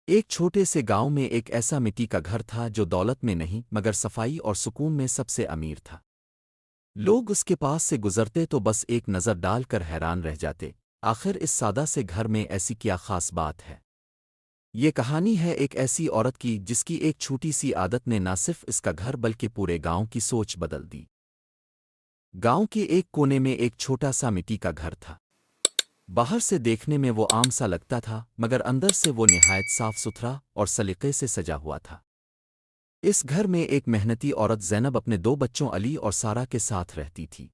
ایک چھوٹے سے گاؤں میں ایک ایسا مٹی کا گھر تھا جو دولت میں نہیں مگر صفائی اور سکون میں سب سے امیر تھا۔ لوگ اس کے پاس سے گزرتے تو بس ایک نظر ڈال کر حیران رہ جاتے، آخر اس سادہ سے گھر میں ایسی کیا خاص بات ہے؟ یہ کہانی ہے ایک ایسی عورت کی جس کی ایک چھوٹی سی عادت نے نہ صرف اس کا گھر بلکہ پورے گاؤں کی سوچ بدل دی۔ گاؤں کے ایک کونے میں ایک چھوٹا سا مٹی کا گھر تھا۔ باہر سے دیکھنے میں وہ عام سا لگتا تھا مگر اندر سے وہ نہایت صاف ستھرا اور سلیقے سے سجا ہوا تھا۔ اس گھر میں ایک محنتی عورت زینب اپنے دو بچوں علی اور سارا کے ساتھ رہتی تھی۔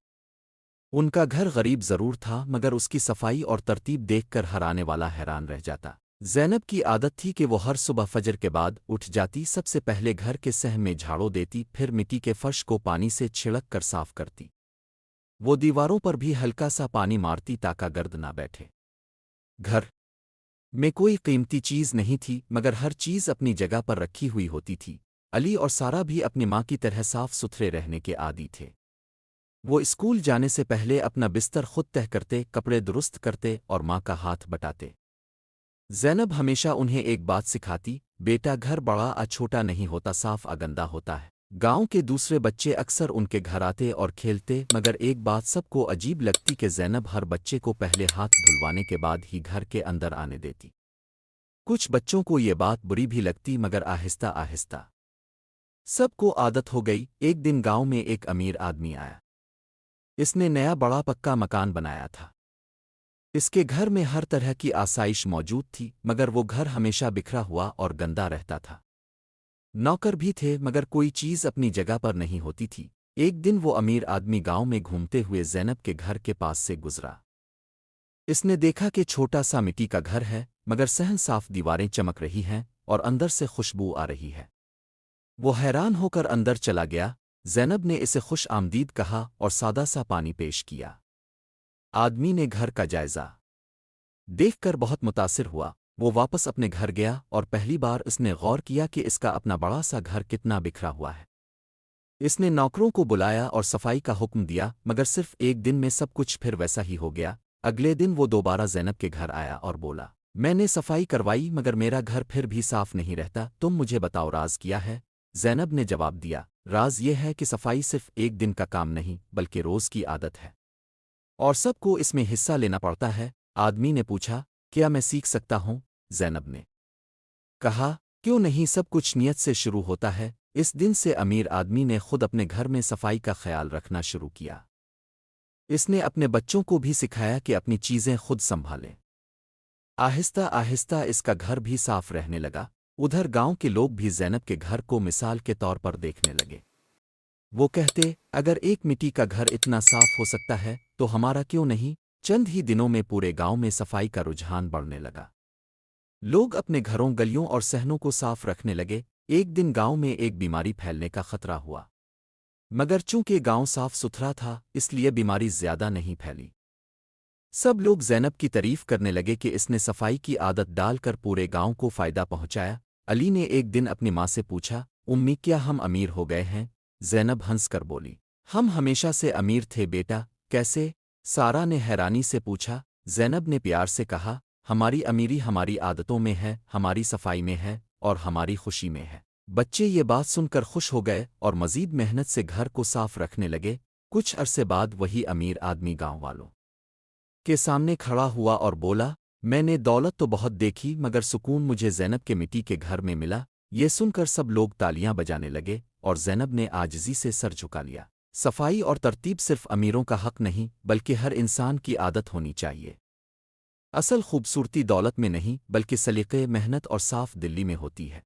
ان کا گھر غریب ضرور تھا مگر اس کی صفائی اور ترتیب دیکھ کر ہر آنے والا حیران رہ جاتا۔ زینب کی عادت تھی کہ وہ ہر صبح فجر کے بعد اٹھ جاتی، سب سے پہلے گھر کے صحن میں جھاڑو دیتی، پھر مٹی کے فرش کو پانی سے چھڑک کر صاف کرتی۔ وہ دیواروں پر بھی ہلکا سا پانی مارتی تاکہ گرد نہ بیٹھے۔ گھر میں کوئی قیمتی چیز نہیں تھی مگر ہر چیز اپنی جگہ پر رکھی ہوئی ہوتی تھی۔ علی اور سارا بھی اپنی ماں کی طرح صاف ستھرے رہنے کے عادی تھے۔ وہ اسکول جانے سے پہلے اپنا بستر خود تہہ کرتے، کپڑے درست کرتے اور ماں کا ہاتھ بٹاتے۔ زینب ہمیشہ انہیں ایک بات سکھاتی، بیٹا گھر بڑا چھوٹا نہیں ہوتا، صاف گندا ہوتا ہے۔ گاؤں کے دوسرے بچے اکثر ان کے گھر آتے اور کھیلتے مگر ایک بات سب کو عجیب لگتی کہ زینب ہر بچے کو پہلے ہاتھ دھلوانے کے بعد ہی گھر کے اندر آنے دیتی۔ کچھ بچوں کو یہ بات بری بھی لگتی مگر آہستہ آہستہ سب کو عادت ہو گئی۔ ایک دن گاؤں میں ایک امیر آدمی آیا۔ اس نے نیا بڑا پکا مکان بنایا تھا۔ اس کے گھر میں ہر طرح کی آسائش موجود تھی مگر وہ گھر ہمیشہ بکھرا ہوا اور گندا رہتا تھا۔ نوکر بھی تھے مگر کوئی چیز اپنی جگہ پر نہیں ہوتی تھی۔ ایک دن وہ امیر آدمی گاؤں میں گھومتے ہوئے زینب کے گھر کے پاس سے گزرا۔ اس نے دیکھا کہ چھوٹا سا مٹی کا گھر ہے مگر صحن صاف، دیواریں چمک رہی ہیں اور اندر سے خوشبو آ رہی ہے۔ وہ حیران ہو کر اندر چلا گیا۔ زینب نے اسے خوش آمدید کہا اور سادہ سا پانی پیش کیا۔ آدمی نے گھر کا جائزہ دیکھ کر بہت متاثر ہوا۔ وہ واپس اپنے گھر گیا اور پہلی بار اس نے غور کیا کہ اس کا اپنا بڑا سا گھر کتنا بکھرا ہوا ہے۔ اس نے نوکروں کو بلایا اور صفائی کا حکم دیا مگر صرف ایک دن میں سب کچھ پھر ویسا ہی ہو گیا۔ اگلے دن وہ دوبارہ زینب کے گھر آیا اور بولا، میں نے صفائی کروائی مگر میرا گھر پھر بھی صاف نہیں رہتا، تم مجھے بتاؤ راز کیا ہے؟ زینب نے جواب دیا، راز یہ ہے کہ صفائی صرف ایک دن کا کام نہیں بلکہ روز کی عادت ہے اور سب کو اس میں حصہ لینا پڑتا ہے۔ آدمی نے پوچھا، کیا میں سیکھ سکتا ہوں؟ زینب نے کہا، کیوں نہیں، سب کچھ نیت سے شروع ہوتا ہے۔ اس دن سے امیر آدمی نے خود اپنے گھر میں صفائی کا خیال رکھنا شروع کیا۔ اس نے اپنے بچوں کو بھی سکھایا کہ اپنی چیزیں خود سنبھالیں۔ آہستہ آہستہ اس کا گھر بھی صاف رہنے لگا۔ ادھر گاؤں کے لوگ بھی زینب کے گھر کو مثال کے طور پر دیکھنے لگے۔ وہ کہتے، اگر ایک مٹی کا گھر اتنا صاف ہو سکتا ہے تو ہمارا کیوں نہیں؟ چند ہی دنوں میں پورے گاؤں میں صفائی کا رجحان بڑھنے لگا۔ لوگ اپنے گھروں، گلیوں اور صحنوں کو صاف رکھنے لگے۔ ایک دن گاؤں میں ایک بیماری پھیلنے کا خطرہ ہوا مگر چونکہ گاؤں صاف ستھرا تھا اس لیے بیماری زیادہ نہیں پھیلی۔ سب لوگ زینب کی تعریف کرنے لگے کہ اس نے صفائی کی عادت ڈال کر پورے گاؤں کو فائدہ پہنچایا۔ علی نے ایک دن اپنی ماں سے پوچھا، امی کیا ہم امیر ہو گئے ہیں؟ زینب ہنس کر بولی، ہم ہمیشہ سے امیر تھے بیٹا، کیسے؟ سارا نے حیرانی سے پوچھا۔ زینب نے پیار سے کہا، ہماری امیری ہماری عادتوں میں ہے، ہماری صفائی میں ہے اور ہماری خوشی میں ہے۔ بچے یہ بات سن کر خوش ہو گئے اور مزید محنت سے گھر کو صاف رکھنے لگے۔ کچھ عرصے بعد وہی امیر آدمی گاؤں والوں کے سامنے کھڑا ہوا اور بولا، میں نے دولت تو بہت دیکھی مگر سکون مجھے زینب کے مٹی کے گھر میں ملا۔ یہ سن کر سب لوگ تالیاں بجانے لگے اور زینب نے عاجزی سے سر جھکا لیا۔ صفائی اور ترتیب صرف امیروں کا حق نہیں بلکہ ہر انسان کی عادت ہونی چاہیے۔ اصل خوبصورتی دولت میں نہیں بلکہ سلیقے، محنت اور صاف دلی میں ہوتی ہے۔